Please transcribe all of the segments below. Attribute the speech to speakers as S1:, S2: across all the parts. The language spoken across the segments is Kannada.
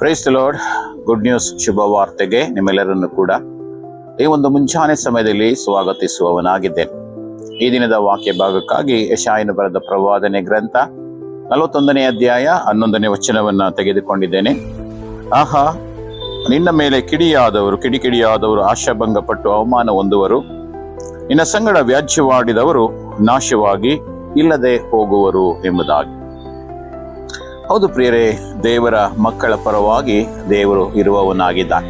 S1: Price the Lord. Good news, ಶುಭ ವಾರ್ತೆಗೆ ನಿಮ್ಮೆಲ್ಲರನ್ನು ಕೂಡ ಈ ಒಂದು ಮುಂಚಾನೆ ಸಮಯದಲ್ಲಿ ಸ್ವಾಗತಿಸುವವನಾಗಿದ್ದೇನೆ. ಈ ದಿನದ ವಾಕ್ಯ ಭಾಗಕ್ಕಾಗಿ ಯೆಶಾಯನು ಬರೆದ ಪ್ರವಾದನೆ ಗ್ರಂಥ 41ನೇ ಅಧ್ಯಾಯ 11ನೇ ವಚನವನ್ನ ತೆಗೆದುಕೊಂಡಿದ್ದೇನೆ. ಆಹಾ, ನಿನ್ನ ಮೇಲೆ ಕಿಡಿಕಿಡಿಯಾದವರು ಆಶಾಭಂಗಪಟ್ಟು ಅವಮಾನ ಹೊಂದುವರು. ನಿನ್ನ ಸಂಗಡ ವ್ಯಾಜ್ಯವಾಡಿದವರು ನಾಶವಾಗಿ ಇಲ್ಲದೆ ಹೋಗುವರು ಎಂಬುದಾಗಿ. ಹೌದು ಪ್ರಿಯರೇ, ದೇವರ ಮಕ್ಕಳ ಪರವಾಗಿ ದೇವರು ಇರುವವನಾಗಿದ್ದಾನೆ.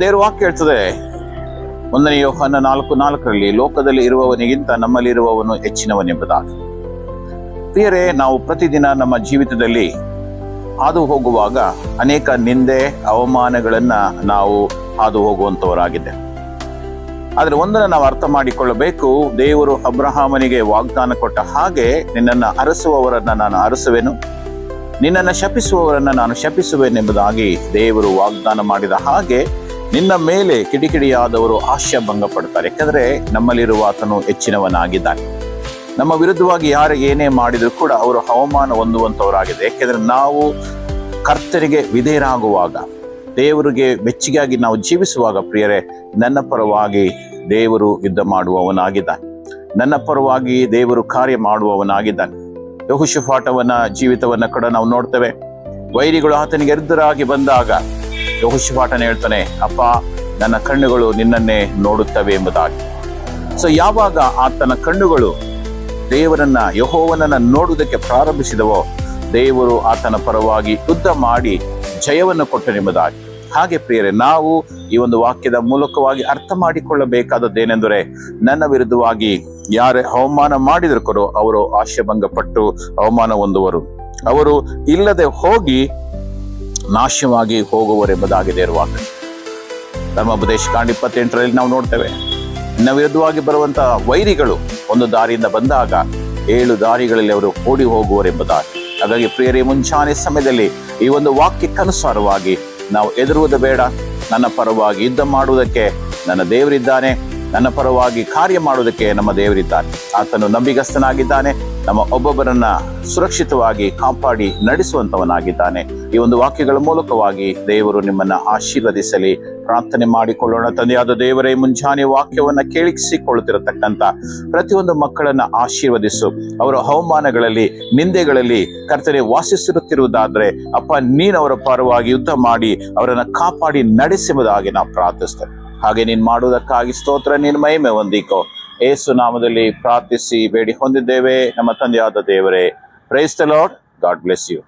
S1: ದೇವರ ವಾಕ್ಯ ಹೇಳ್ತದೆ 1 ಯೋಹನ 4:4 ಲೋಕದಲ್ಲಿ ಇರುವವನಿಗಿಂತ ನಮ್ಮಲ್ಲಿರುವವನು ಹೆಚ್ಚಿನವನೆಂಬುದಾಗಿ. ಪ್ರಿಯರೇ, ನಾವು ಪ್ರತಿದಿನ ನಮ್ಮ ಜೀವಿತದಲ್ಲಿ ಹಾದು ಹೋಗುವಾಗ ಅನೇಕ ನಿಂದೆ ಅವಮಾನಗಳನ್ನ ನಾವು ಹಾದು ಹೋಗುವಂತವರಾಗಿದ್ದೇವೆ. ಆದ್ರೆ ಒಂದನ್ನು ನಾವು ಅರ್ಥ ಮಾಡಿಕೊಳ್ಳಬೇಕು, ದೇವರು ಅಬ್ರಹಾಮನಿಗೆ ವಾಗ್ದಾನ ಕೊಟ್ಟ ಹಾಗೆ ನಿನ್ನನ್ನು ಅರಸುವವರನ್ನ ನಾನು ಅರಸುವೆನು, ನಿನ್ನನ್ನು ಶಪಿಸುವವರನ್ನ ನಾನು ಶಪಿಸುವೆನೆಂಬುದಾಗಿ ದೇವರು ವಾಗ್ದಾನ ಮಾಡಿದ ಹಾಗೆ ನಿನ್ನ ಮೇಲೆ ಕಿಡಿಕಿಡಿಯಾದವರು ಆಶಾಭಂಗ ಪಡ್ತಾರೆ. ಯಾಕಂದ್ರೆ ನಮ್ಮಲ್ಲಿರುವ ಆತನು ಹೆಚ್ಚಿನವನಾಗಿದ್ದಾನೆ. ನಮ್ಮ ವಿರುದ್ಧವಾಗಿ ಯಾರು ಏನೇ ಮಾಡಿದ್ರು ಕೂಡ ಅವರು ಅವಮಾನ ಹೊಂದುವಂತವರಾಗಿದೆ. ಯಾಕೆಂದ್ರೆ ನಾವು ಕರ್ತನಿಗೆ ವಿಧೇಯರಾಗುವಾಗ, ದೇವರಿಗೆ ಮೆಚ್ಚುಗೆಯಾಗಿ ನಾವು ಜೀವಿಸುವಾಗ ಪ್ರಿಯರೇ, ನನ್ನ ಪರವಾಗಿ ದೇವರು ಯುದ್ಧ ಮಾಡುವವನಾಗಿದ್ದಾನೆ. ನನ್ನ ಪರವಾಗಿ ದೇವರು ಕಾರ್ಯ ಮಾಡುವವನಾಗಿದ್ದಾನೆ. ಯೆಹೋಷಾಫಾಟವನ ಜೀವಿತವನ್ನ ಕೂಡ ನಾವು ನೋಡ್ತೇವೆ. ವೈರಿಗಳು ಆತನಿಗೆ ಎದುರಾಗಿ ಬಂದಾಗ ಯೆಹೋಷಾಫಾಟನ ಹೇಳ್ತಾನೆ, ಅಪ್ಪ, ನನ್ನ ಕಣ್ಣುಗಳು ನಿನ್ನನ್ನೇ ನೋಡುತ್ತವೆ ಎಂಬುದಾಗಿ. ಸೊ ಯಾವಾಗ ಆತನ ಕಣ್ಣುಗಳು ದೇವರನ್ನ ಯೆಹೋವನನ್ನ ನೋಡುವುದಕ್ಕೆ ಪ್ರಾರಂಭಿಸಿದವೋ, ದೇವರು ಆತನ ಪರವಾಗಿ ಯುದ್ಧ ಮಾಡಿ ಜಯವನ್ನು ಕೊಟ್ಟನೆಂಬುದಾಗಿ. ಹಾಗೆ ಪ್ರಿಯರೇ, ನಾವು ಈ ಒಂದು ವಾಕ್ಯದ ಮೂಲಕವಾಗಿ ಅರ್ಥ ಮಾಡಿಕೊಳ್ಳಬೇಕಾದದ್ದೇನೆಂದರೆ, ನನ್ನ ವಿರುದ್ಧವಾಗಿ ಯಾರೇ ಅವಮಾನ ಮಾಡಿದ್ರು ಕೂಡ ಅವರು ಆಶಾಭಂಗಪಟ್ಟು ಅವಮಾನ ಹೊಂದುವರು, ಅವರು ಇಲ್ಲದೆ ಹೋಗಿ ನಾಶವಾಗಿ ಹೋಗುವರೆಂಬುದಾಗಿ ದೇವರ ವಾಕ್ಯ. ಧರ್ಮೋಪದೇಶ ಕಾಂಡ 28 ನಾವು ನೋಡ್ತೇವೆ, ನನ್ನ ವಿರುದ್ಧವಾಗಿ ಬರುವಂತಹ ವೈರಿಗಳು ಒಂದು ದಾರಿಯಿಂದ ಬಂದಾಗ 7 ದಾರಿಗಳಲ್ಲಿ ಅವರು ಓಡಿ ಹೋಗುವರೆಂಬುದಾಗಿ. ಹಾಗಾಗಿ ಪ್ರಿಯರೇ, ಮುಂಚಾನೆ ಸಮಯದಲ್ಲಿ ಈ ಒಂದು ವಾಕ್ಯಕ್ಕನುಸಾರವಾಗಿ ನಾವು ಹೆದರುವುದು ಬೇಡ. ನನ್ನ ಪರವಾಗಿ ಯುದ್ಧ ಮಾಡುವುದಕ್ಕೆ ನನ್ನ ದೇವರಿದ್ದಾನೆ, ನನ್ನ ಪರವಾಗಿ ಕಾರ್ಯ ಮಾಡುವುದಕ್ಕೆ ನಮ್ಮ ದೇವರಿದ್ದಾನೆ. ಆತನು ನಂಬಿಗಸ್ತನಾಗಿದ್ದಾನೆ, ನಮ್ಮ ಒಬ್ಬೊಬ್ಬರನ್ನ ಸುರಕ್ಷಿತವಾಗಿ ಕಾಪಾಡಿ ನಡೆಸುವಂತವನಾಗಿದ್ದಾನೆ. ಈ ಒಂದು ವಾಕ್ಯಗಳ ಮೂಲಕವಾಗಿ ದೇವರು ನಿಮ್ಮನ್ನ ಆಶೀರ್ವದಿಸಲಿ. ಪ್ರಾರ್ಥನೆ ಮಾಡಿಕೊಳ್ಳೋಣ. ತಂದೆಯಾದ ದೇವರೇ, ಮುಂಜಾನೆ ವಾಕ್ಯವನ್ನ ಕೇಳಿಸಿಕೊಳ್ಳುತ್ತಿರತಕ್ಕಂಥ ಪ್ರತಿಯೊಂದು ಮಕ್ಕಳನ್ನ ಆಶೀರ್ವದಿಸು. ಅವರ ಅವಮಾನಗಳಲ್ಲಿ, ನಿಂದೆಗಳಲ್ಲಿ ಕರ್ತನೆ ವಾಸಿಸುತ್ತಿರುವುದಾದ್ರೆ ಅಪ್ಪ, ನೀನು ಅವರ ಪರವಾಗಿ ಯುದ್ಧ ಮಾಡಿ ಅವರನ್ನ ಕಾಪಾಡಿ ನಡೆಸುವುದಾಗಿ ನಾವು ಪ್ರಾರ್ಥಿಸ್ತೇವೆ. ಹಾಗೆ ನೀನು ಮಾಡುವುದಕ್ಕಾಗಿ ಸ್ತೋತ್ರ, ನೀನು ಮಹಿಮೆ ಹೊಂದಿಕೋ. ಯೇಸು ನಾಮದಲ್ಲಿ ಪ್ರಾರ್ಥಿಸಿ ಬೇಡಿ ಹೊಂದಿದ್ದೇವೆ ನಮ್ಮ ತಂದೆಯಾದ ದೇವರೇ. Praise the Lord. God bless you.